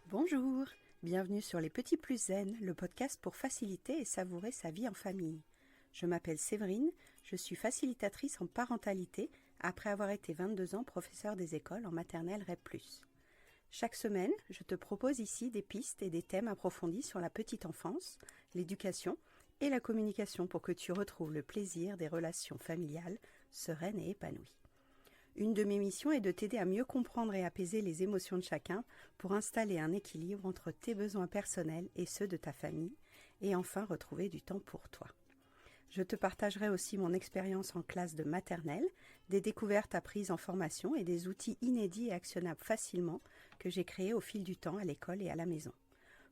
Bonjour, bienvenue sur Les Petits Plus Zen, le podcast pour faciliter et savourer sa vie en famille. Je m'appelle Séverine, je suis facilitatrice en parentalité après avoir été 22 ans professeure des écoles en maternelle REP+. Chaque semaine, je te propose ici des pistes et des thèmes approfondis sur la petite enfance, l'éducation et la communication pour que tu retrouves le plaisir des relations familiales sereines et épanouies. Une de mes missions est de t'aider à mieux comprendre et apaiser les émotions de chacun pour installer un équilibre entre tes besoins personnels et ceux de ta famille et enfin retrouver du temps pour toi. Je te partagerai aussi mon expérience en classe de maternelle, des découvertes apprises en formation et des outils inédits et actionnables facilement que j'ai créés au fil du temps à l'école et à la maison.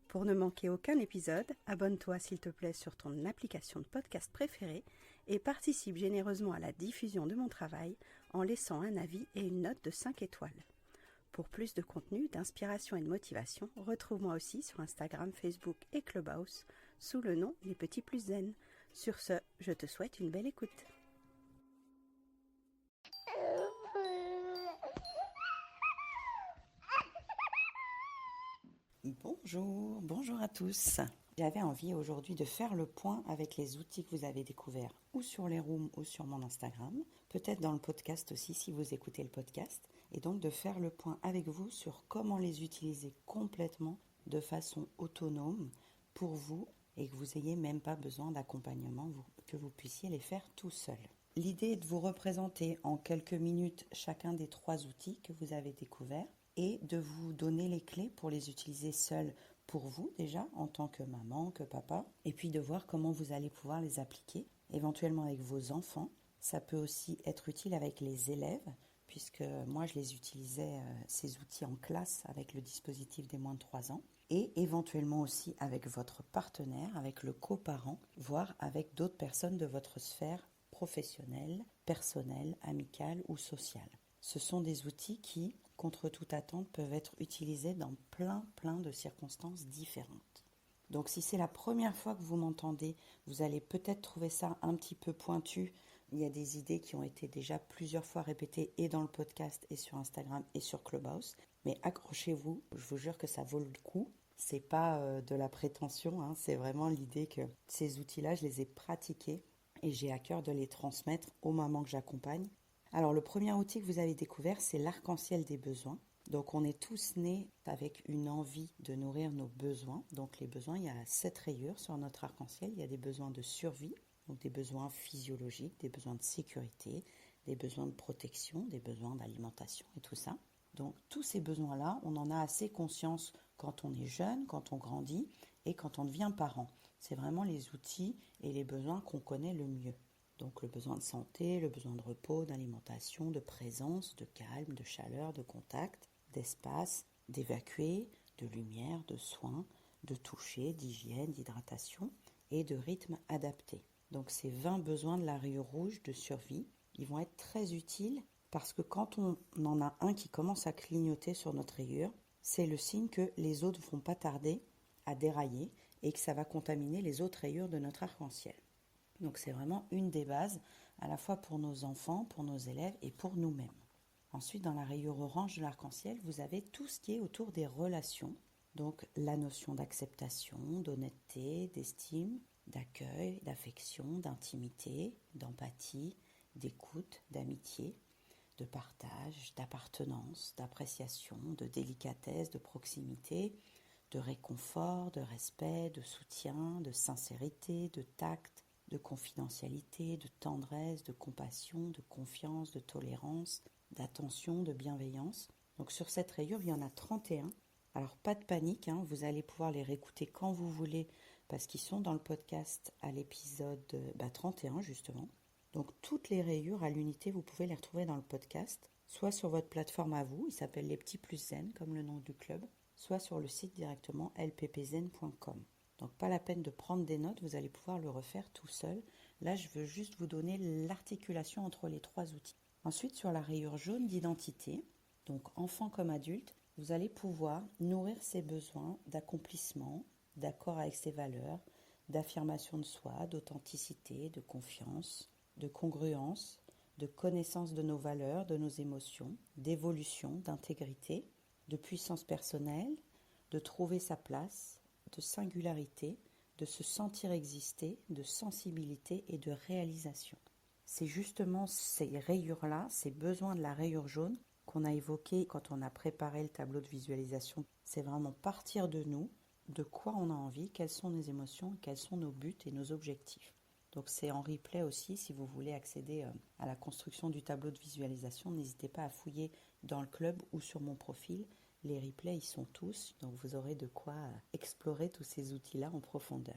Pour ne manquer aucun épisode, abonne-toi s'il te plaît sur ton application de podcast préférée et participe généreusement à la diffusion de mon travail en laissant un avis et une note de 5 étoiles. Pour plus de contenu, d'inspiration et de motivation, retrouve-moi aussi sur Instagram, Facebook et Clubhouse sous le nom Les Petits Plus Zen. Sur ce, je te souhaite une belle écoute. Bonjour à tous. J'avais envie aujourd'hui de faire le point avec les outils que vous avez découverts ou sur les rooms ou sur mon Instagram, peut-être dans le podcast aussi si vous écoutez le podcast, et donc de faire le point avec vous sur comment les utiliser complètement de façon autonome pour vous et que vous n'ayez même pas besoin d'accompagnement, que vous puissiez les faire tout seul. L'idée est de vous représenter en quelques minutes chacun des 3 outils que vous avez découverts et de vous donner les clés pour les utiliser seuls pour vous déjà en tant que maman, que papa, et puis de voir comment vous allez pouvoir les appliquer, éventuellement avec vos enfants. Ça peut aussi être utile avec les élèves, puisque moi je les utilisais, ces outils en classe avec le dispositif des moins de 3 ans, et éventuellement aussi avec votre partenaire, avec le coparent, voire avec d'autres personnes de votre sphère professionnelle, personnelle, amicale ou sociale. Ce sont des outils qui, contre toute attente, peuvent être utilisés dans plein de circonstances différentes. Donc si c'est la première fois que vous m'entendez, vous allez peut-être trouver ça un petit peu pointu. Il y a des idées qui ont été déjà plusieurs fois répétées et dans le podcast et sur Instagram et sur Clubhouse. Mais accrochez-vous, je vous jure que ça vaut le coup. C'est pas de la prétention, hein, c'est vraiment l'idée que ces outils-là, je les ai pratiqués et j'ai à cœur de les transmettre aux mamans que j'accompagne. Alors le premier outil que vous avez découvert, c'est l'arc-en-ciel des besoins. Donc on est tous nés avec une envie de nourrir nos besoins. Donc les besoins, il y a 7 rayures sur notre arc-en-ciel. Il y a des besoins de survie, donc des besoins physiologiques, des besoins de sécurité, des besoins de protection, des besoins d'alimentation et tout ça. Donc tous ces besoins-là, on en a assez conscience quand on est jeune, quand on grandit et quand on devient parent. C'est vraiment les outils et les besoins qu'on connaît le mieux. Donc le besoin de santé, le besoin de repos, d'alimentation, de présence, de calme, de chaleur, de contact, d'espace, d'évacuer, de lumière, de soins, de toucher, d'hygiène, d'hydratation et de rythme adapté. Donc ces 20 besoins de la rayure rouge de survie, ils vont être très utiles parce que quand on en a un qui commence à clignoter sur notre rayure, c'est le signe que les autres ne vont pas tarder à dérailler et que ça va contaminer les autres rayures de notre arc-en-ciel. Donc c'est vraiment une des bases, à la fois pour nos enfants, pour nos élèves et pour nous-mêmes. Ensuite, dans la rayure orange de l'arc-en-ciel, vous avez tout ce qui est autour des relations. Donc la notion d'acceptation, d'honnêteté, d'estime, d'accueil, d'affection, d'intimité, d'empathie, d'écoute, d'amitié, de partage, d'appartenance, d'appréciation, de délicatesse, de proximité, de réconfort, de respect, de soutien, de sincérité, de tact, de confidentialité, de tendresse, de compassion, de confiance, de tolérance, d'attention, de bienveillance. Donc sur cette rayure, il y en a 31. Alors pas de panique, hein, vous allez pouvoir les réécouter quand vous voulez parce qu'ils sont dans le podcast à l'épisode 31 justement. Donc toutes les rayures à l'unité, vous pouvez les retrouver dans le podcast, soit sur votre plateforme à vous, il s'appelle Les Petits Plus Zen comme le nom du club, soit sur le site directement lppzen.com. Donc pas la peine de prendre des notes, vous allez pouvoir le refaire tout seul. Là, je veux juste vous donner l'articulation entre les 3 outils. Ensuite, sur la rayure jaune d'identité, donc enfant comme adulte, vous allez pouvoir nourrir ses besoins d'accomplissement, d'accord avec ses valeurs, d'affirmation de soi, d'authenticité, de confiance, de congruence, de connaissance de nos valeurs, de nos émotions, d'évolution, d'intégrité, de puissance personnelle, de trouver sa place, de singularité, de se sentir exister, de sensibilité et de réalisation. C'est justement ces rayures-là, ces besoins de la rayure jaune qu'on a évoqués quand on a préparé le tableau de visualisation. C'est vraiment partir de nous, de quoi on a envie, quelles sont nos émotions, quels sont nos buts et nos objectifs. Donc c'est en replay aussi, si vous voulez accéder à la construction du tableau de visualisation, n'hésitez pas à fouiller dans le club ou sur mon profil. Les replays, ils sont tous, donc vous aurez de quoi explorer tous ces outils-là en profondeur.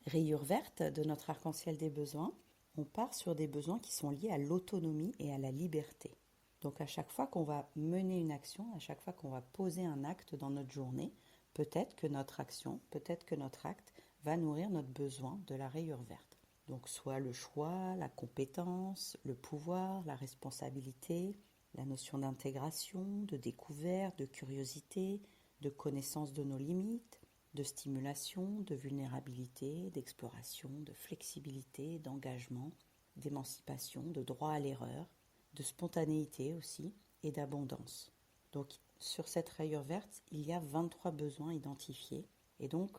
Rayure verte de notre arc-en-ciel des besoins, on part sur des besoins qui sont liés à l'autonomie et à la liberté. Donc à chaque fois qu'on va mener une action, à chaque fois qu'on va poser un acte dans notre journée, peut-être que notre action, peut-être que notre acte va nourrir notre besoin de la rayure verte. Donc soit le choix, la compétence, le pouvoir, la responsabilité, la notion d'intégration, de découverte, de curiosité, de connaissance de nos limites, de stimulation, de vulnérabilité, d'exploration, de flexibilité, d'engagement, d'émancipation, de droit à l'erreur, de spontanéité aussi et d'abondance. Donc sur cette rayure verte, il y a 23 besoins identifiés et donc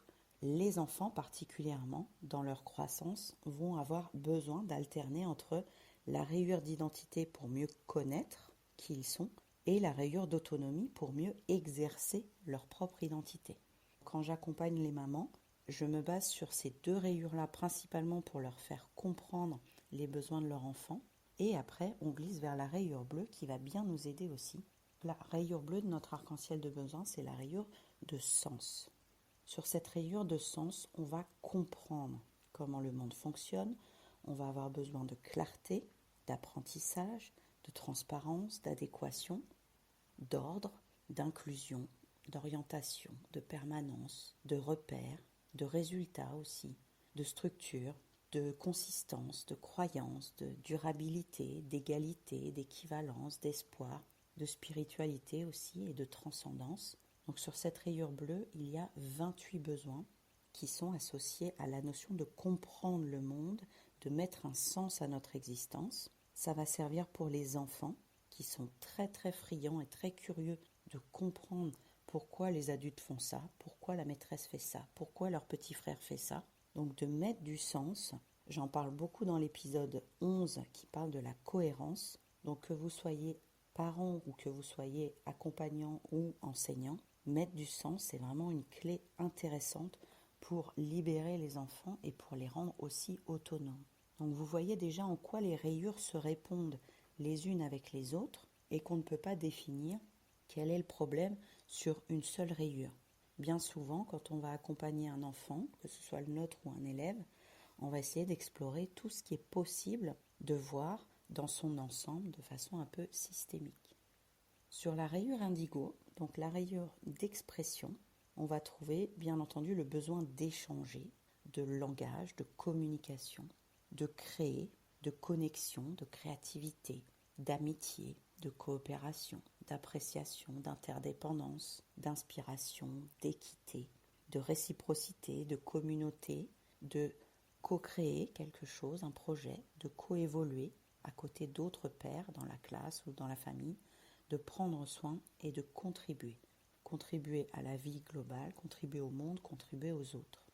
les enfants particulièrement, dans leur croissance, vont avoir besoin d'alterner entre la rayure d'identité pour mieux connaître qui ils sont et la rayure d'autonomie pour mieux exercer leur propre identité. Quand j'accompagne les mamans, je me base sur ces deux rayures-là principalement pour leur faire comprendre les besoins de leur enfant. Et après, on glisse vers la rayure bleue qui va bien nous aider aussi. La rayure bleue de notre arc-en-ciel de besoins, c'est la rayure de sens. Sur cette rayure de sens, on va comprendre comment le monde fonctionne, on va avoir besoin de clarté, d'apprentissage, de transparence, d'adéquation, d'ordre, d'inclusion, d'orientation, de permanence, de repères, de résultats aussi, de structure, de consistance, de croyance, de durabilité, d'égalité, d'équivalence, d'espoir, de spiritualité aussi et de transcendance. Donc sur cette rayure bleue, il y a 28 besoins qui sont associés à la notion de comprendre le monde, de mettre un sens à notre existence. Ça va servir pour les enfants qui sont très très friands et très curieux de comprendre pourquoi les adultes font ça, pourquoi la maîtresse fait ça, pourquoi leur petit frère fait ça. Donc de mettre du sens, j'en parle beaucoup dans l'épisode 11 qui parle de la cohérence. Donc que vous soyez parent ou que vous soyez accompagnant ou enseignant, mettre du sens, c'est vraiment une clé intéressante pour libérer les enfants et pour les rendre aussi autonomes. Donc vous voyez déjà en quoi les rayures se répondent les unes avec les autres et qu'on ne peut pas définir quel est le problème sur une seule rayure. Bien souvent, quand on va accompagner un enfant, que ce soit le nôtre ou un élève, on va essayer d'explorer tout ce qui est possible de voir dans son ensemble de façon un peu systémique. Sur la rayure indigo, donc la rayure d'expression, on va trouver bien entendu le besoin d'échanger, de langage, de communication, de créer, de connexion, de créativité, d'amitié, de coopération, d'appréciation, d'interdépendance, d'inspiration, d'équité, de réciprocité, de communauté, de co-créer quelque chose, un projet, de coévoluer à côté d'autres pairs dans la classe ou dans la famille, de prendre soin et de contribuer. Contribuer à la vie globale, contribuer au monde, contribuer aux autres.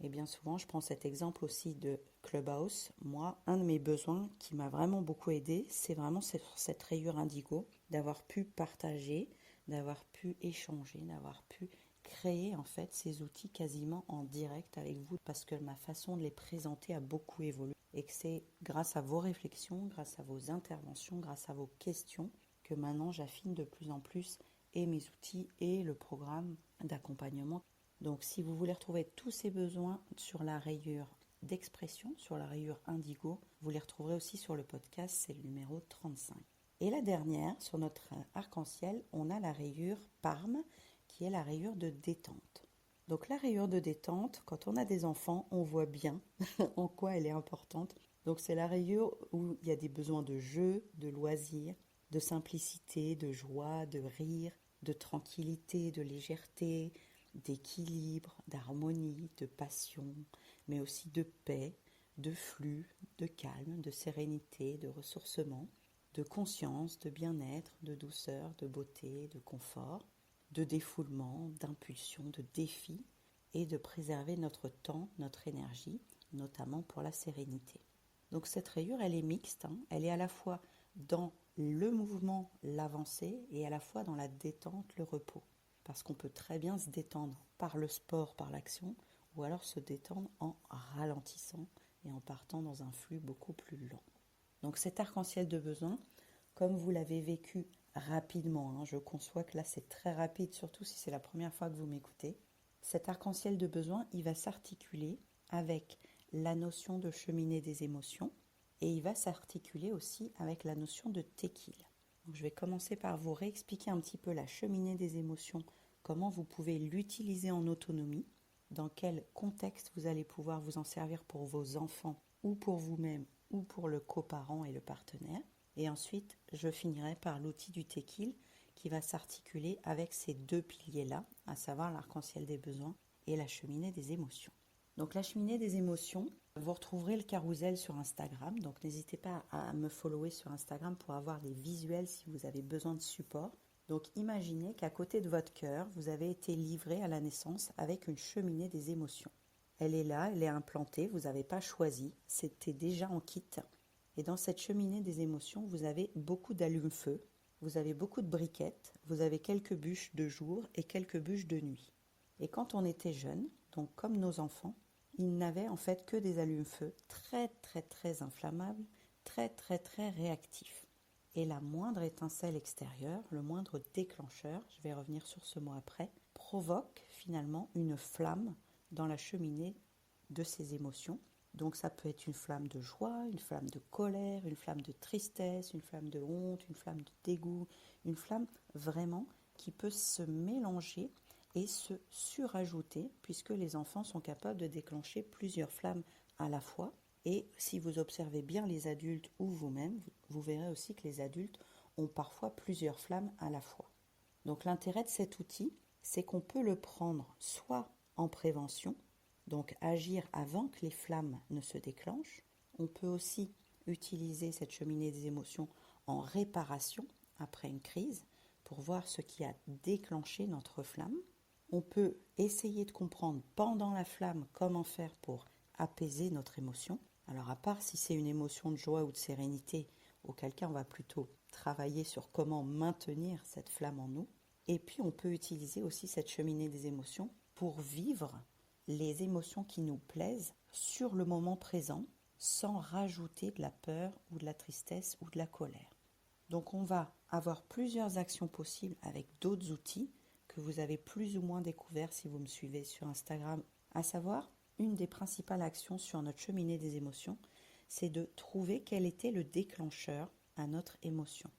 Et bien souvent, je prends cet exemple aussi de Clubhouse. Moi, un de mes besoins qui m'a vraiment beaucoup aidé, c'est vraiment cette rayure indigo, d'avoir pu partager, d'avoir pu échanger, d'avoir pu créer en fait ces outils quasiment en direct avec vous parce que ma façon de les présenter a beaucoup évolué et que c'est grâce à vos réflexions, grâce à vos interventions, grâce à vos questions que maintenant j'affine de plus en plus et mes outils et le programme d'accompagnement. Donc si vous voulez retrouver tous ces besoins sur la rayure d'expression, sur la rayure indigo, vous les retrouverez aussi sur le podcast, c'est le numéro 35. Et la dernière, sur notre arc-en-ciel, on a la rayure Parme, qui est la rayure de détente. Donc la rayure de détente, quand on a des enfants, on voit bien en quoi elle est importante. Donc c'est la rayure où il y a des besoins de jeu, de loisirs, de simplicité, de joie, de rire, de tranquillité, de légèreté, d'équilibre, d'harmonie, de passion, mais aussi de paix, de flux, de calme, de sérénité, de ressourcement, de conscience, de bien-être, de douceur, de beauté, de confort, de défoulement, d'impulsion, de défi et de préserver notre temps, notre énergie, notamment pour la sérénité. Donc cette rayure, elle est mixte, elle est à la fois dans le mouvement, l'avancée, et à la fois dans la détente, le repos. Parce qu'on peut très bien se détendre par le sport, par l'action, ou alors se détendre en ralentissant et en partant dans un flux beaucoup plus lent. Donc cet arc-en-ciel de besoin, comme vous l'avez vécu rapidement, je conçois que là c'est très rapide, surtout si c'est la première fois que vous m'écoutez, cet arc-en-ciel de besoin, il va s'articuler avec la notion de cheminée des émotions et il va s'articuler aussi avec la notion de tequil. Donc, je vais commencer par vous réexpliquer un petit peu la cheminée des émotions, comment vous pouvez l'utiliser en autonomie, dans quel contexte vous allez pouvoir vous en servir pour vos enfants ou pour vous-même ou pour le coparent et le partenaire. Et ensuite, je finirai par l'outil du tequil qui va s'articuler avec ces deux piliers-là, à savoir l'arc-en-ciel des besoins et la cheminée des émotions. Donc la cheminée des émotions, vous retrouverez le carrousel sur Instagram, donc n'hésitez pas à me follower sur Instagram pour avoir des visuels si vous avez besoin de support. Donc imaginez qu'à côté de votre cœur, vous avez été livré à la naissance avec une cheminée des émotions. Elle est là, elle est implantée, vous n'avez pas choisi, c'était déjà en kit. Et dans cette cheminée des émotions, vous avez beaucoup d'allume-feu, vous avez beaucoup de briquettes, vous avez quelques bûches de jour et quelques bûches de nuit. Et quand on était jeune, donc comme nos enfants, ils n'avaient en fait que des allumes-feu très très très inflammables, très très très réactifs. Et la moindre étincelle extérieure, le moindre déclencheur, je vais revenir sur ce mot après, provoque finalement une flamme dans la cheminée de ces émotions. Donc ça peut être une flamme de joie, une flamme de colère, une flamme de tristesse, une flamme de honte, une flamme de dégoût, une flamme vraiment qui peut se mélanger et se surajouter puisque les enfants sont capables de déclencher plusieurs flammes à la fois. Et si vous observez bien les adultes ou vous-même, vous verrez aussi que les adultes ont parfois plusieurs flammes à la fois. Donc l'intérêt de cet outil, c'est qu'on peut le prendre soit en prévention, donc agir avant que les flammes ne se déclenchent. On peut aussi utiliser cette cheminée des émotions en réparation après une crise pour voir ce qui a déclenché notre flamme. On peut essayer de comprendre pendant la flamme comment faire pour apaiser notre émotion. Alors à part si c'est une émotion de joie ou de sérénité, auquel cas on va plutôt travailler sur comment maintenir cette flamme en nous. Et puis on peut utiliser aussi cette cheminée des émotions pour vivre les émotions qui nous plaisent sur le moment présent sans rajouter de la peur ou de la tristesse ou de la colère. Donc on va avoir plusieurs actions possibles avec d'autres outils que vous avez plus ou moins découverts si vous me suivez sur Instagram, à savoir une des principales actions sur notre cheminée des émotions, c'est de trouver quel était le déclencheur à notre émotion.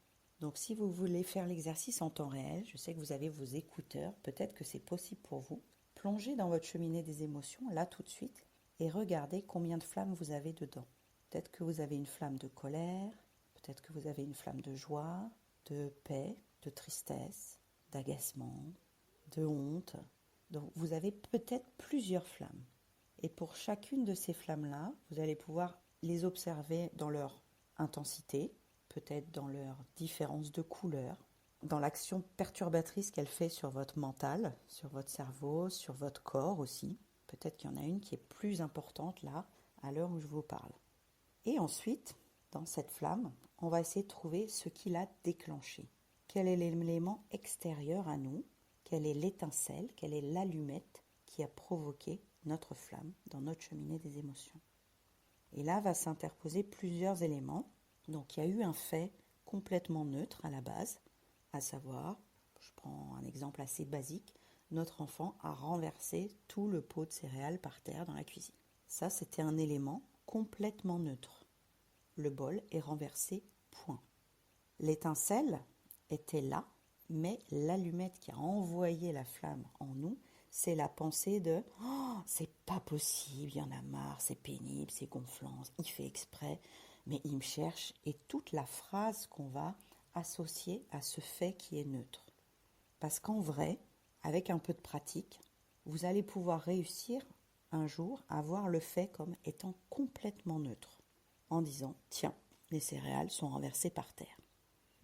Donc si vous voulez faire l'exercice en temps réel, je sais que vous avez vos écouteurs, peut-être que c'est possible pour vous, plongez dans votre cheminée des émotions, là tout de suite, et regardez combien de flammes vous avez dedans. Peut-être que vous avez une flamme de colère, peut-être que vous avez une flamme de joie, de paix, de tristesse, d'agacement, de honte. Donc vous avez peut-être plusieurs flammes. Et pour chacune de ces flammes-là, vous allez pouvoir les observer dans leur intensité, peut-être dans leur différence de couleur, dans l'action perturbatrice qu'elle fait sur votre mental, sur votre cerveau, sur votre corps aussi. Peut-être qu'il y en a une qui est plus importante là, à l'heure où je vous parle. Et ensuite, dans cette flamme, on va essayer de trouver ce qui l'a déclenché. Quel est l'élément extérieur à nous? Quelle est l'étincelle? Quelle est l'allumette qui a provoqué notre flamme dans notre cheminée des émotions? Et là va s'interposer plusieurs éléments. Donc il y a eu un fait complètement neutre à la base, à savoir, je prends un exemple assez basique, notre enfant a renversé tout le pot de céréales par terre dans la cuisine. Ça, c'était un élément complètement neutre. Le bol est renversé, point. L'étincelle était là, mais l'allumette qui a envoyé la flamme en nous, c'est la pensée de « Oh, c'est pas possible, il y en a marre, c'est pénible, c'est gonflant, il fait exprès, mais il me cherche » et toute la phrase qu'on va associer à ce fait qui est neutre. Parce qu'en vrai, avec un peu de pratique, vous allez pouvoir réussir un jour à voir le fait comme étant complètement neutre, en disant « Tiens, les céréales sont renversées par terre ».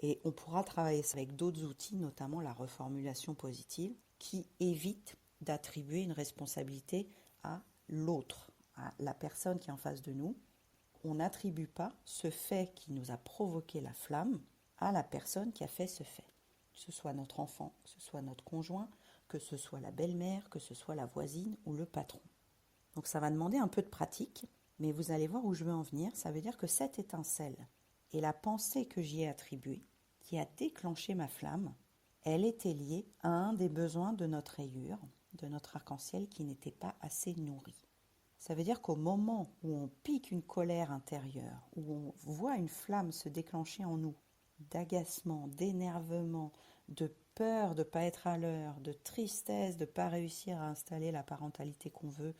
Et on pourra travailler ça avec d'autres outils, notamment la reformulation positive, qui évite d'attribuer une responsabilité à l'autre, à la personne qui est en face de nous. On n'attribue pas ce fait qui nous a provoqué la flamme à la personne qui a fait ce fait. Que ce soit notre enfant, que ce soit notre conjoint, que ce soit la belle-mère, que ce soit la voisine ou le patron. Donc ça va demander un peu de pratique, mais vous allez voir où je veux en venir. Ça veut dire que cette étincelle et la pensée que j'y ai attribuée, qui a déclenché ma flamme, elle était liée à un des besoins de notre rayure, de notre arc-en-ciel qui n'était pas assez nourri. Ça veut dire qu'au moment où on pique une colère intérieure, où on voit une flamme se déclencher en nous, d'agacement, d'énervement, de peur de ne pas être à l'heure, de tristesse de ne pas réussir à installer la parentalité qu'on veut,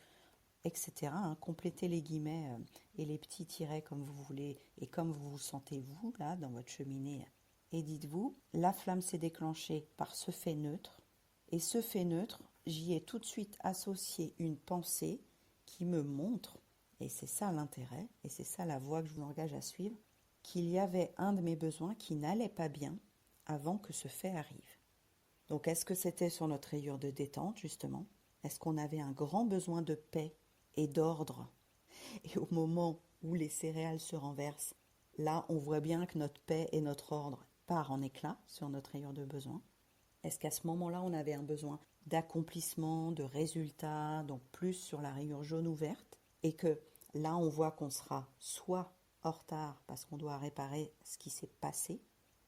etc. Complétez les guillemets et les petits tirets comme vous voulez et comme vous vous sentez vous, là, dans votre cheminée. Et dites-vous, la flamme s'est déclenchée par ce fait neutre. Et ce fait neutre, j'y ai tout de suite associé une pensée qui me montre, et c'est ça l'intérêt, et c'est ça la voie que je vous engage à suivre, qu'il y avait un de mes besoins qui n'allait pas bien avant que ce fait arrive. Donc est-ce que c'était sur notre rayure de détente, justement? Est-ce qu'on avait un grand besoin de paix et d'ordre? Et au moment où les céréales se renversent, là, on voit bien que notre paix et notre ordre part en éclats sur notre rayure de besoin. Est-ce qu'à ce moment-là, on avait un besoin d'accomplissement, de résultat, donc plus sur la rayure jaune ou verte, et que là, on voit qu'on sera soit en retard parce qu'on doit réparer ce qui s'est passé,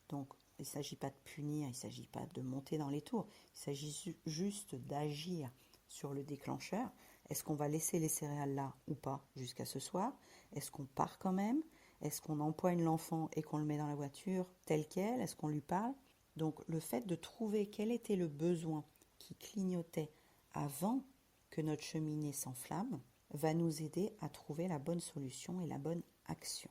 donc il ne s'agit pas de punir, il ne s'agit pas de monter dans les tours, il s'agit juste d'agir sur le déclencheur. Est-ce qu'on va laisser les céréales là ou pas jusqu'à ce soir? Est-ce qu'on part quand même? Est-ce qu'on empoigne l'enfant et qu'on le met dans la voiture tel quel? Est-ce qu'on lui parle? Donc le fait de trouver quel était le besoin qui clignotait avant que notre cheminée s'enflamme va nous aider à trouver la bonne solution et la bonne action.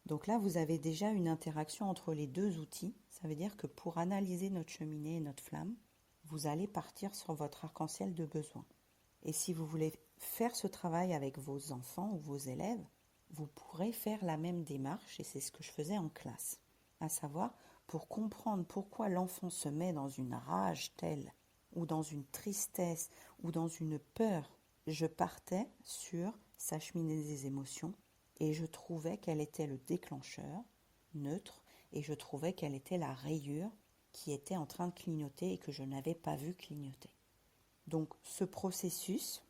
Donc là, vous avez déjà une interaction entre les deux outils. Ça veut dire que pour analyser notre cheminée et notre flamme, vous allez partir sur votre arc-en-ciel de besoin. Et si vous voulez faire ce travail avec vos enfants ou vos élèves, vous pourrez faire la même démarche, et c'est ce que je faisais en classe, à savoir pour comprendre pourquoi l'enfant se met dans une rage telle, ou dans une tristesse, ou dans une peur. Je partais sur sa cheminée des émotions, et je trouvais quel était le déclencheur, neutre, et je trouvais quelle était la rayure qui était en train de clignoter et que je n'avais pas vu clignoter. Donc ce processus,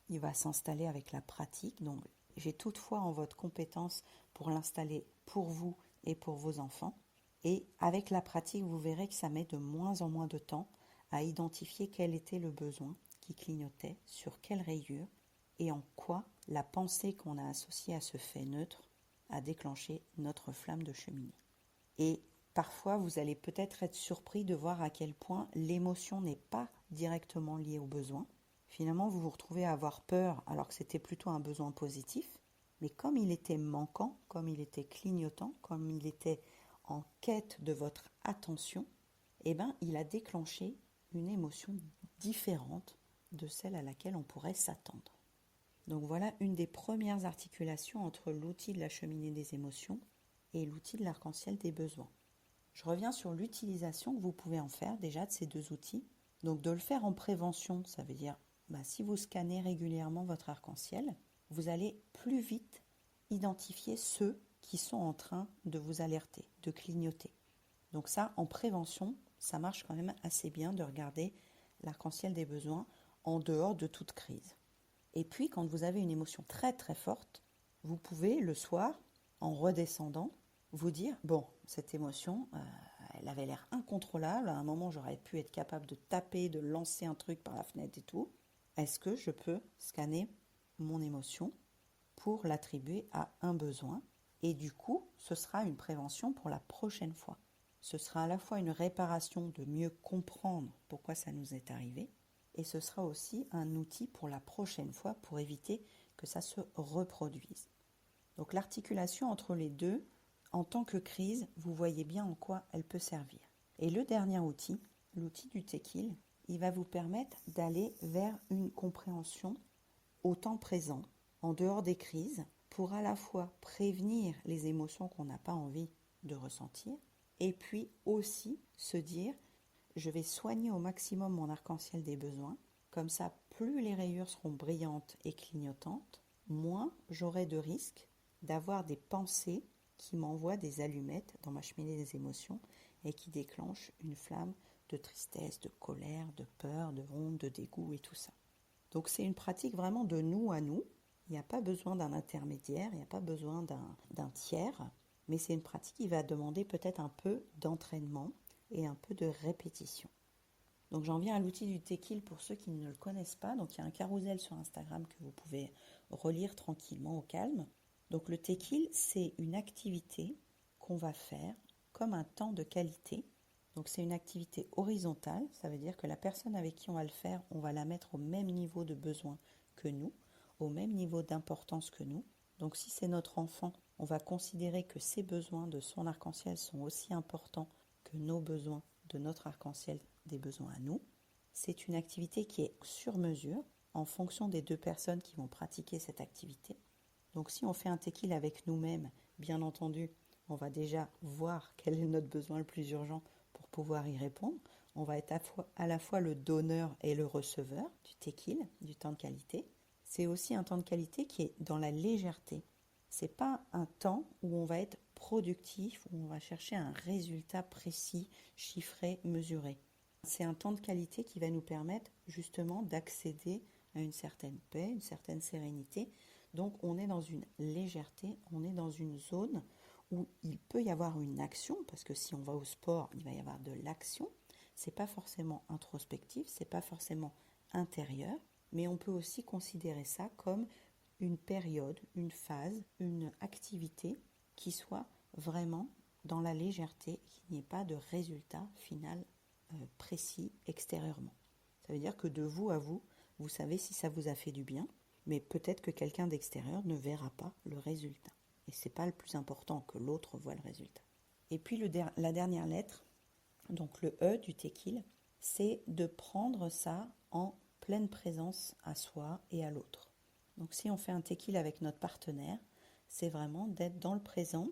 il va s'installer avec la pratique. Donc j'ai toutefois en votre compétence pour l'installer pour vous et pour vos enfants. Et avec la pratique, vous verrez que ça met de moins en moins de temps à identifier quel était le besoin qui clignotait, sur quelle rayure et en quoi la pensée qu'on a associée à ce fait neutre a déclenché notre flamme de cheminée. Et parfois, vous allez peut-être être surpris de voir à quel point l'émotion n'est pas directement liée au besoin. Finalement, vous vous retrouvez à avoir peur alors que c'était plutôt un besoin positif. Mais comme il était manquant, comme il était clignotant, comme il était en quête de votre attention, eh ben, il a déclenché une émotion différente de celle à laquelle on pourrait s'attendre. Donc voilà une des premières articulations entre l'outil de la cheminée des émotions et l'outil de l'arc-en-ciel des besoins. Je reviens sur l'utilisation que vous pouvez en faire déjà de ces deux outils. Donc de le faire en prévention, ça veut dire si vous scannez régulièrement votre arc-en-ciel, vous allez plus vite identifier ceux qui sont en train de vous alerter, de clignoter. Donc ça, en prévention, ça marche quand même assez bien de regarder l'arc-en-ciel des besoins en dehors de toute crise. Et puis, quand vous avez une émotion très très forte, vous pouvez le soir, en redescendant, vous dire, bon, cette émotion, elle avait l'air incontrôlable, à un moment j'aurais pu être capable de taper, de lancer un truc par la fenêtre et tout. Est-ce que je peux scanner mon émotion pour l'attribuer à un besoin? Et du coup, ce sera une prévention pour la prochaine fois. Ce sera à la fois une réparation de mieux comprendre pourquoi ça nous est arrivé, et ce sera aussi un outil pour la prochaine fois pour éviter que ça se reproduise. Donc l'articulation entre les deux, en tant que crise, vous voyez bien en quoi elle peut servir. Et le dernier outil, l'outil du tequil, il va vous permettre d'aller vers une compréhension au temps présent, en dehors des crises, pour à la fois prévenir les émotions qu'on n'a pas envie de ressentir, Et puis aussi se dire, je vais soigner au maximum mon arc-en-ciel des besoins. Comme ça, plus les rayures seront brillantes et clignotantes, moins j'aurai de risque d'avoir des pensées qui m'envoient des allumettes dans ma cheminée des émotions et qui déclenchent une flamme de tristesse, de colère, de peur, de honte, de dégoût et tout ça. Donc c'est une pratique vraiment de nous à nous. Il n'y a pas besoin d'un intermédiaire, il n'y a pas besoin d'un tiers, mais c'est une pratique qui va demander peut-être un peu d'entraînement et un peu de répétition. Donc j'en viens à l'outil du Tekil pour ceux qui ne le connaissent pas. Donc il y a un carrousel sur Instagram que vous pouvez relire tranquillement au calme. Donc le Tekil, c'est une activité qu'on va faire comme un temps de qualité. Donc c'est une activité horizontale, ça veut dire que la personne avec qui on va le faire, on va la mettre au même niveau de besoin que nous, au même niveau d'importance que nous. Donc si c'est notre enfant, on va considérer que ses besoins de son arc-en-ciel sont aussi importants que nos besoins de notre arc-en-ciel des besoins à nous. C'est une activité qui est sur mesure en fonction des deux personnes qui vont pratiquer cette activité. Donc si on fait un Tekil avec nous-mêmes, bien entendu, on va déjà voir quel est notre besoin le plus urgent pour pouvoir y répondre. On va être à la fois le donneur et le receveur du Tekil, du temps de qualité. C'est aussi un temps de qualité qui est dans la légèreté. C'est pas un temps où on va être productif, où on va chercher un résultat précis, chiffré, mesuré. C'est un temps de qualité qui va nous permettre justement d'accéder à une certaine paix, une certaine sérénité. Donc on est dans une légèreté, on est dans une zone où il peut y avoir une action, parce que si on va au sport, il va y avoir de l'action. C'est pas forcément introspectif, c'est pas forcément intérieur, mais on peut aussi considérer ça comme une période, une phase, une activité qui soit vraiment dans la légèreté, qu'il n'y ait pas de résultat final précis extérieurement. Ça veut dire que de vous à vous, vous savez si ça vous a fait du bien, mais peut-être que quelqu'un d'extérieur ne verra pas le résultat. Et ce n'est pas le plus important que l'autre voit le résultat. Et puis la dernière lettre, donc le E du Tekil, c'est de prendre ça en pleine présence à soi et à l'autre. Donc si on fait un Tekil avec notre partenaire, c'est vraiment d'être dans le présent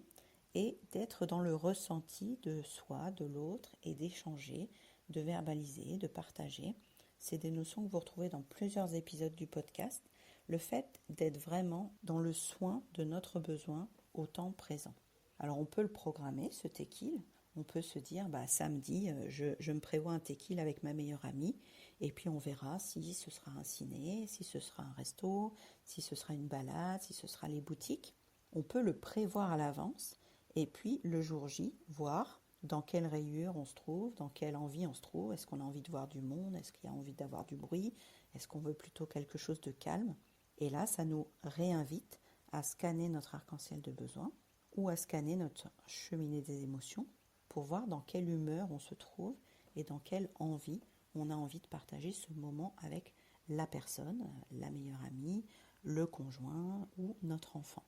et d'être dans le ressenti de soi, de l'autre, et d'échanger, de verbaliser, de partager. C'est des notions que vous retrouvez dans plusieurs épisodes du podcast. Le fait d'être vraiment dans le soin de notre besoin au temps présent. Alors on peut le programmer, ce Tekil. On peut se dire, samedi, je me prévois un Tekil avec ma meilleure amie, et puis on verra si ce sera un ciné, si ce sera un resto, si ce sera une balade, si ce sera les boutiques. On peut le prévoir à l'avance, et puis le jour J, voir dans quelle rayure on se trouve, dans quelle envie on se trouve. Est-ce qu'on a envie de voir du monde? Est-ce qu'il y a envie d'avoir du bruit? Est-ce qu'on veut plutôt quelque chose de calme? Et là, ça nous réinvite à scanner notre arc-en-ciel de besoin ou à scanner notre cheminée des émotions pour voir dans quelle humeur on se trouve et dans quelle envie on a envie de partager ce moment avec la personne, la meilleure amie, le conjoint ou notre enfant.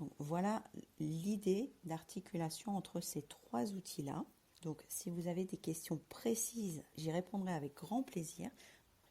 Donc voilà l'idée d'articulation entre ces trois outils-là. Donc si vous avez des questions précises, j'y répondrai avec grand plaisir.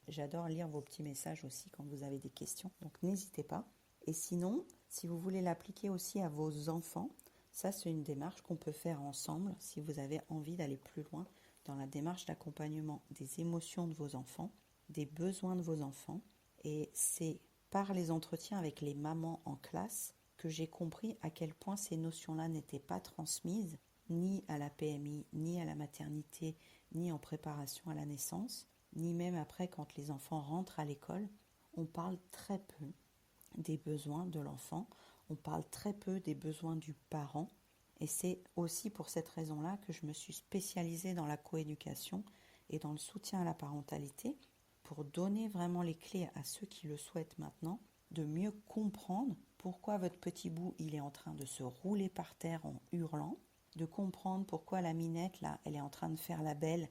J'adore lire vos petits messages aussi quand vous avez des questions, donc n'hésitez pas. Et sinon, si vous voulez l'appliquer aussi à vos enfants, ça c'est une démarche qu'on peut faire ensemble si vous avez envie d'aller plus loin dans la démarche d'accompagnement des émotions de vos enfants, des besoins de vos enfants. Et c'est par les entretiens avec les mamans en classe que j'ai compris à quel point ces notions-là n'étaient pas transmises, ni à la PMI, ni à la maternité, ni en préparation à la naissance, ni même après quand les enfants rentrent à l'école. On parle très peu des besoins de l'enfant, on parle très peu des besoins du parent, et c'est aussi pour cette raison-là que je me suis spécialisée dans la coéducation et dans le soutien à la parentalité pour donner vraiment les clés à ceux qui le souhaitent maintenant, de mieux comprendre pourquoi votre petit bout il est en train de se rouler par terre en hurlant, de comprendre pourquoi la minette là elle est en train de faire la belle.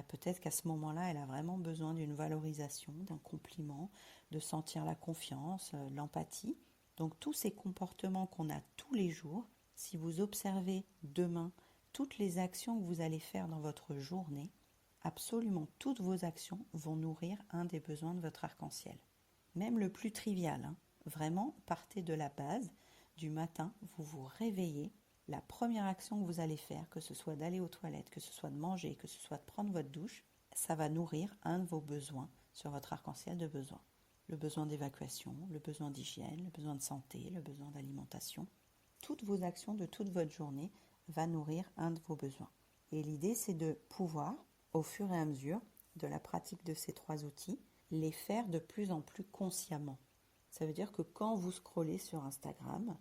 Peut-être qu'à ce moment-là elle a vraiment besoin d'une valorisation, d'un compliment, de sentir la confiance, l'empathie. Donc tous ces comportements qu'on a tous les jours, si vous observez demain toutes les actions que vous allez faire dans votre journée, absolument toutes vos actions vont nourrir un des besoins de votre arc-en-ciel. Même le plus trivial, vraiment, partez de la base. Du matin, vous vous réveillez la première action que vous allez faire, que ce soit d'aller aux toilettes, que ce soit de manger, que ce soit de prendre votre douche, ça va nourrir un de vos besoins sur votre arc-en-ciel de besoins. Le besoin d'évacuation, le besoin d'hygiène, le besoin de santé, le besoin d'alimentation. Toutes vos actions de toute votre journée va nourrir un de vos besoins. Et l'idée, c'est de pouvoir, au fur et à mesure de la pratique de ces 3 outils, les faire de plus en plus consciemment. Ça veut dire que quand vous scrollez sur Instagram,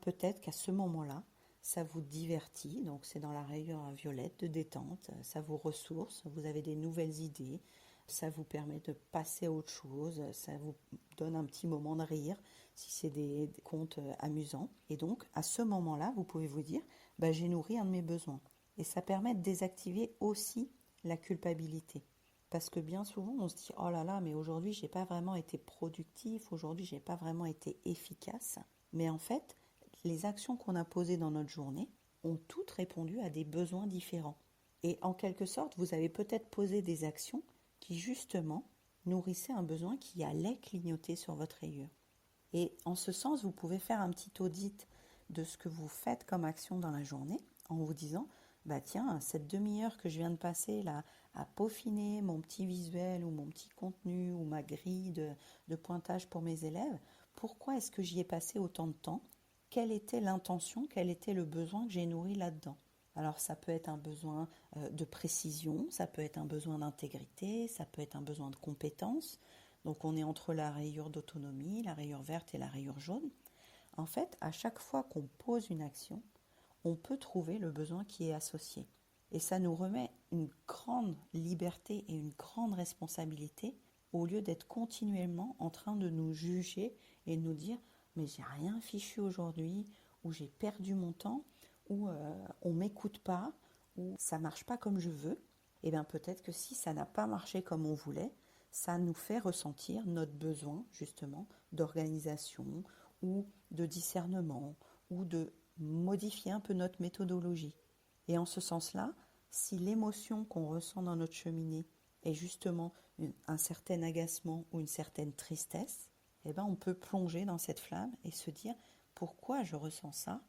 peut-être qu'à ce moment-là, ça vous divertit, donc c'est dans la rayure violette de détente, ça vous ressource, vous avez des nouvelles idées, ça vous permet de passer à autre chose, ça vous donne un petit moment de rire si c'est des contes amusants. Et donc, à ce moment-là, vous pouvez vous dire, j'ai nourri un de mes besoins. Et ça permet de désactiver aussi la culpabilité. Parce que bien souvent, on se dit, oh là là, mais aujourd'hui, j'ai pas vraiment été productif, aujourd'hui, j'ai pas vraiment été efficace. Mais en fait, les actions qu'on a posées dans notre journée ont toutes répondu à des besoins différents. Et en quelque sorte, vous avez peut-être posé des actions qui, justement, nourrissaient un besoin qui allait clignoter sur votre rayure. Et en ce sens, vous pouvez faire un petit audit de ce que vous faites comme action dans la journée en vous disant, tiens, cette demi-heure que je viens de passer là à peaufiner mon petit visuel ou mon petit contenu ou ma grille de pointage pour mes élèves, pourquoi est-ce que j'y ai passé autant de temps? Quelle était l'intention, quel était le besoin que j'ai nourri là-dedans? Alors ça peut être un besoin de précision, ça peut être un besoin d'intégrité, ça peut être un besoin de compétence. Donc on est entre la rayure d'autonomie, la rayure verte et la rayure jaune. En fait, à chaque fois qu'on pose une action, on peut trouver le besoin qui est associé. Et ça nous remet une grande liberté et une grande responsabilité au lieu d'être continuellement en train de nous juger et de nous dire « mais j'ai rien fichu aujourd'hui » ou « j'ai perdu mon temps » ou « on m'écoute pas » ou « ça marche pas comme je veux ». Et bien peut-être que si ça n'a pas marché comme on voulait, ça nous fait ressentir notre besoin justement d'organisation ou de discernement ou de modifier un peu notre méthodologie. Et en ce sens-là, si l'émotion qu'on ressent dans notre cheminée est justement un certain agacement ou une certaine tristesse, on peut plonger dans cette flamme et se dire pourquoi je ressens ça?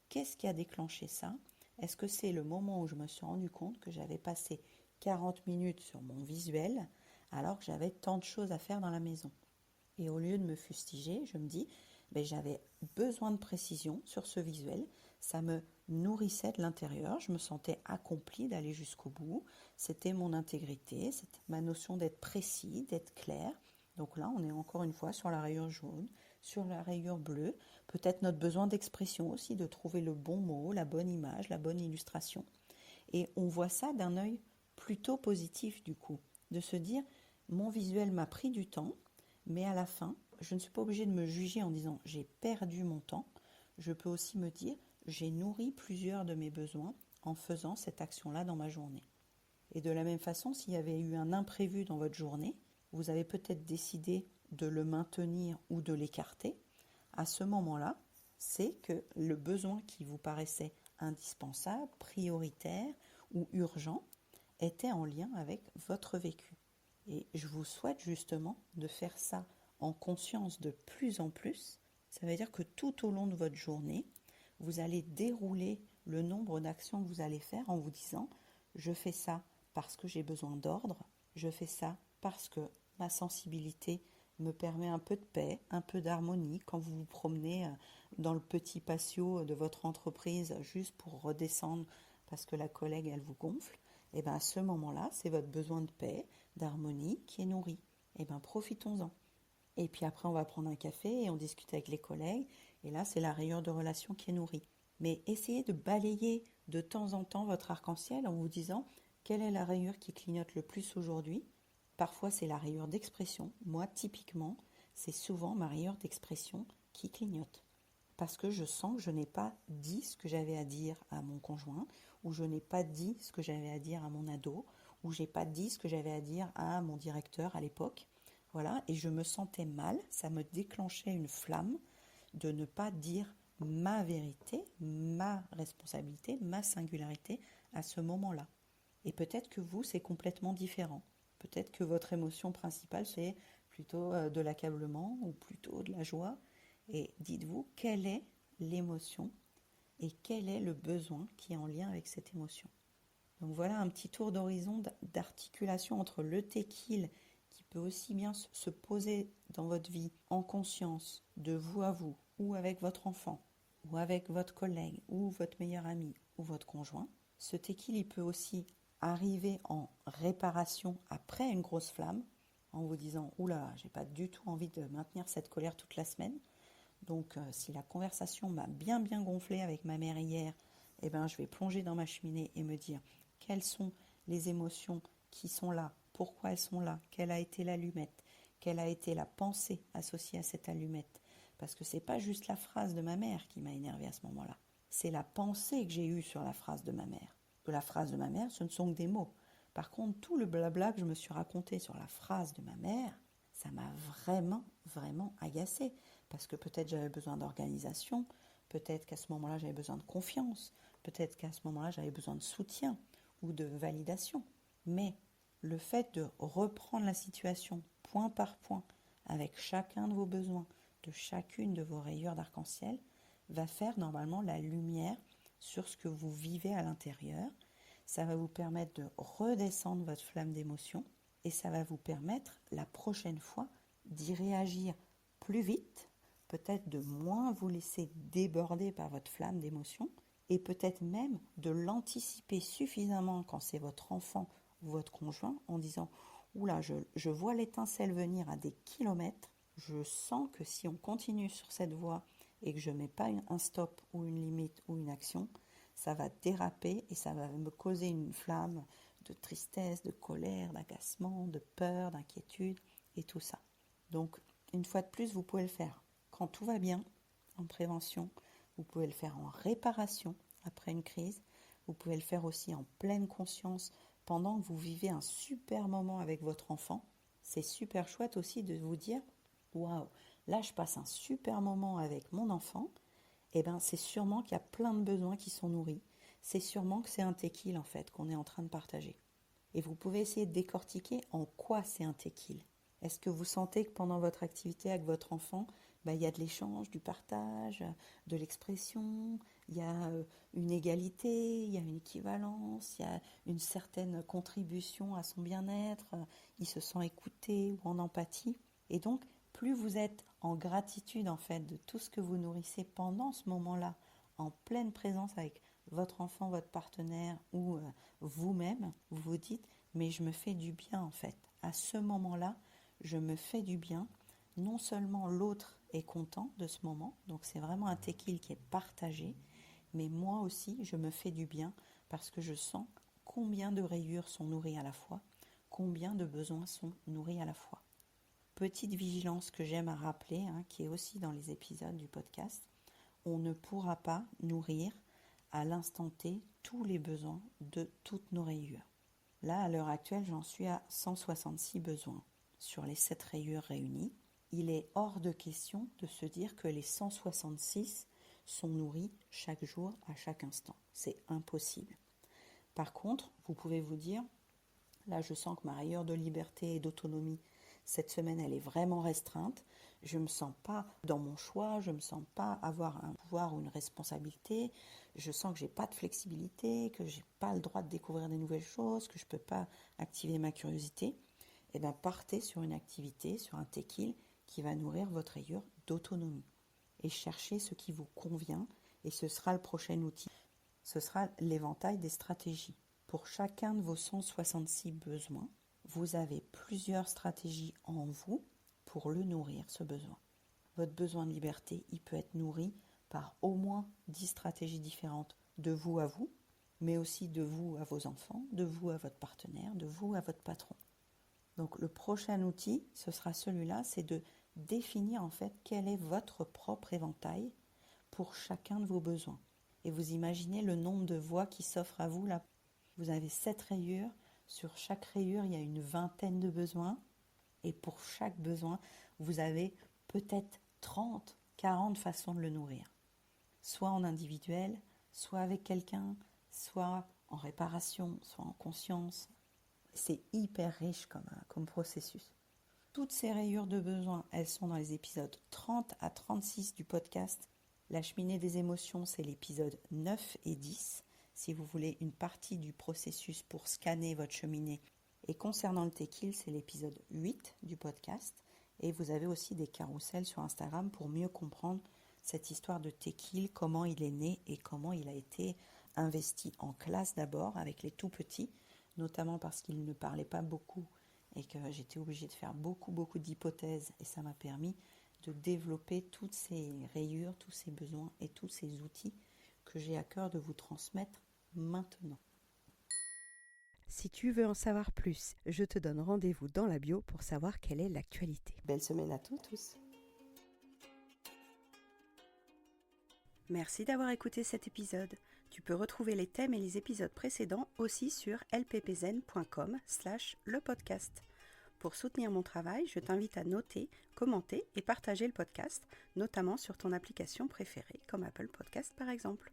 Qu'est-ce qui a déclenché ça? Est-ce que c'est le moment où je me suis rendu compte que j'avais passé 40 minutes sur mon visuel alors que j'avais tant de choses à faire dans la maison? Et au lieu de me fustiger, je me dis, j'avais besoin de précision sur ce visuel, ça me nourrissait de l'intérieur, je me sentais accomplie d'aller jusqu'au bout, c'était mon intégrité, c'était ma notion d'être précis, d'être clair. Donc là, on est encore une fois sur la rayure jaune, sur la rayure bleue, peut-être notre besoin d'expression aussi, de trouver le bon mot, la bonne image, la bonne illustration. Et on voit ça d'un œil plutôt positif du coup, de se dire, mon visuel m'a pris du temps, mais à la fin, je ne suis pas obligée de me juger en disant j'ai perdu mon temps. Je peux aussi me dire j'ai nourri plusieurs de mes besoins en faisant cette action-là dans ma journée. Et de la même façon, s'il y avait eu un imprévu dans votre journée, vous avez peut-être décidé de le maintenir ou de l'écarter. À ce moment-là, c'est que le besoin qui vous paraissait indispensable, prioritaire ou urgent était en lien avec votre vécu. Et je vous souhaite justement de faire ça en conscience de plus en plus. Ça veut dire que tout au long de votre journée, vous allez dérouler le nombre d'actions que vous allez faire en vous disant « je fais ça parce que j'ai besoin d'ordre, je fais ça parce que ma sensibilité me permet un peu de paix, un peu d'harmonie quand vous vous promenez dans le petit patio de votre entreprise juste pour redescendre parce que la collègue elle vous gonfle. Et à ce moment-là, c'est votre besoin de paix, d'harmonie qui est nourri. Profitons-en. Et puis après, on va prendre un café et on discute avec les collègues. Et là, c'est la rayure de relation qui est nourrie. Mais essayez de balayer de temps en temps votre arc-en-ciel en vous disant quelle est la rayure qui clignote le plus aujourd'hui. Parfois, c'est la rayure d'expression. Moi, typiquement, c'est souvent ma rayure d'expression qui clignote. Parce que je sens que je n'ai pas dit ce que j'avais à dire à mon conjoint, ou je n'ai pas dit ce que j'avais à dire à mon ado, ou j'ai pas dit ce que j'avais à dire à mon directeur à l'époque. Voilà, et je me sentais mal, ça me déclenchait une flamme de ne pas dire ma vérité, ma responsabilité, ma singularité à ce moment-là. Et peut-être que vous, c'est complètement différent. Peut-être que votre émotion principale, c'est plutôt de l'accablement ou plutôt de la joie. Et dites-vous, quelle est l'émotion et quel est le besoin qui est en lien avec cette émotion. Donc voilà un petit tour d'horizon d'articulation entre le tequil qui peut aussi bien se poser dans votre vie en conscience, de vous à vous, ou avec votre enfant, ou avec votre collègue, ou votre meilleur ami, ou votre conjoint. Ce tequil, il peut aussi arriver en réparation après une grosse flamme, en vous disant « Oula, j'ai pas du tout envie de maintenir cette colère toute la semaine. Donc si la conversation m'a bien gonflé avec ma mère hier, je vais plonger dans ma cheminée et me dire quelles sont les émotions qui sont là, pourquoi elles sont là, quelle a été l'allumette, quelle a été la pensée associée à cette allumette. Parce que c'est pas juste la phrase de ma mère qui m'a énervée à ce moment-là, c'est la pensée que j'ai eue sur la phrase de ma mère. La phrase de ma mère, ce ne sont que des mots. Par contre, tout le blabla que je me suis raconté sur la phrase de ma mère, ça m'a vraiment agacée. Parce que peut-être j'avais besoin d'organisation, peut-être qu'à ce moment-là j'avais besoin de confiance, peut-être qu'à ce moment-là j'avais besoin de soutien ou de validation. Mais le fait de reprendre la situation point par point avec chacun de vos besoins, de chacune de vos rayures d'arc-en-ciel, va faire normalement la lumière sur ce que vous vivez à l'intérieur. Ça va vous permettre de redescendre votre flamme d'émotion et ça va vous permettre la prochaine fois d'y réagir plus vite, peut-être de moins vous laisser déborder par votre flamme d'émotion et peut-être même de l'anticiper suffisamment quand c'est votre enfant ou votre conjoint en disant « Oula, je vois l'étincelle venir à des kilomètres, je sens que si on continue sur cette voie et que je ne mets pas un stop ou une limite ou une action, ça va déraper et ça va me causer une flamme de tristesse, de colère, d'agacement, de peur, d'inquiétude et tout ça. » Donc, une fois de plus, vous pouvez le faire quand tout va bien, en prévention. Vous pouvez le faire en réparation après une crise. Vous pouvez le faire aussi en pleine conscience pendant que vous vivez un super moment avec votre enfant. C'est super chouette aussi de vous dire « Waouh, là je passe un super moment avec mon enfant. » C'est sûrement qu'il y a plein de besoins qui sont nourris. C'est sûrement que c'est un tequil en fait qu'on est en train de partager. Et vous pouvez essayer de décortiquer en quoi c'est un tequil. Est-ce que vous sentez que pendant votre activité avec votre enfant, il y a de l'échange, du partage, de l'expression, il y a une égalité, il y a une équivalence, il y a une certaine contribution à son bien-être, il se sent écouté ou en empathie. Et donc, plus vous êtes en gratitude en fait de tout ce que vous nourrissez pendant ce moment-là, en pleine présence avec votre enfant, votre partenaire ou vous-même, vous vous dites « mais je me fais du bien en fait. À ce moment-là, je me fais du bien. Non seulement l'autre est content de ce moment, donc c'est vraiment un tequil qui est partagé, mais moi aussi, je me fais du bien parce que je sens combien de rayures sont nourries à la fois, combien de besoins sont nourris à la fois. » Petite vigilance que j'aime à rappeler, qui est aussi dans les épisodes du podcast, on ne pourra pas nourrir à l'instant T tous les besoins de toutes nos rayures. Là, à l'heure actuelle, j'en suis à 166 besoins sur les 7 rayures réunies. Il est hors de question de se dire que les 166 sont nourris chaque jour, à chaque instant. C'est impossible. Par contre, vous pouvez vous dire, là je sens que ma rayure de liberté et d'autonomie, cette semaine, elle est vraiment restreinte. Je ne me sens pas dans mon choix, je ne me sens pas avoir un pouvoir ou une responsabilité. Je sens que je n'ai pas de flexibilité, que je n'ai pas le droit de découvrir des nouvelles choses, que je ne peux pas activer ma curiosité. Partez sur une activité, sur un tequil qui va nourrir votre rayure d'autonomie. Et cherchez ce qui vous convient et ce sera le prochain outil. Ce sera l'éventail des stratégies. Pour chacun de vos 166 besoins, vous avez plusieurs stratégies en vous pour le nourrir, ce besoin. Votre besoin de liberté, il peut être nourri par au moins 10 stratégies différentes de vous à vous, mais aussi de vous à vos enfants, de vous à votre partenaire, de vous à votre patron. Donc le prochain outil, ce sera celui-là, c'est de définir en fait quel est votre propre éventail pour chacun de vos besoins. Et vous imaginez le nombre de voies qui s'offrent à vous là. Vous avez 7 rayures, sur chaque rayure il y a une vingtaine de besoins et pour chaque besoin vous avez peut-être 30, 40 façons de le nourrir. Soit en individuel, soit avec quelqu'un, soit en réparation, soit en conscience. C'est hyper riche comme processus. Toutes ces rayures de besoins, elles sont dans les épisodes 30 à 36 du podcast. La cheminée des émotions, c'est l'épisode 9 et 10. Si vous voulez une partie du processus pour scanner votre cheminée. Et concernant le tequil, c'est l'épisode 8 du podcast. Et vous avez aussi des carousels sur Instagram pour mieux comprendre cette histoire de tequil, comment il est né et comment il a été investi en classe d'abord avec les tout petits, notamment parce qu'il ne parlait pas beaucoup et que j'étais obligée de faire beaucoup d'hypothèses et ça m'a permis de développer toutes ces rayures, tous ces besoins et tous ces outils que j'ai à cœur de vous transmettre maintenant. Si tu veux en savoir plus, je te donne rendez-vous dans la bio pour savoir quelle est l'actualité. Belle semaine à tous. Merci d'avoir écouté cet épisode. Tu peux retrouver les thèmes et les épisodes précédents aussi sur lppzen.com/lepodcast. Pour soutenir mon travail, je t'invite à noter, commenter et partager le podcast, notamment sur ton application préférée comme Apple Podcast par exemple.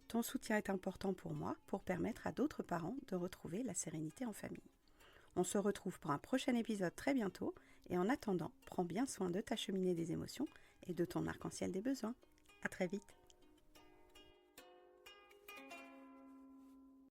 Ton soutien est important pour moi pour permettre à d'autres parents de retrouver la sérénité en famille. On se retrouve pour un prochain épisode très bientôt et en attendant, prends bien soin de ta cheminée des émotions et de ton arc-en-ciel des besoins. À très vite.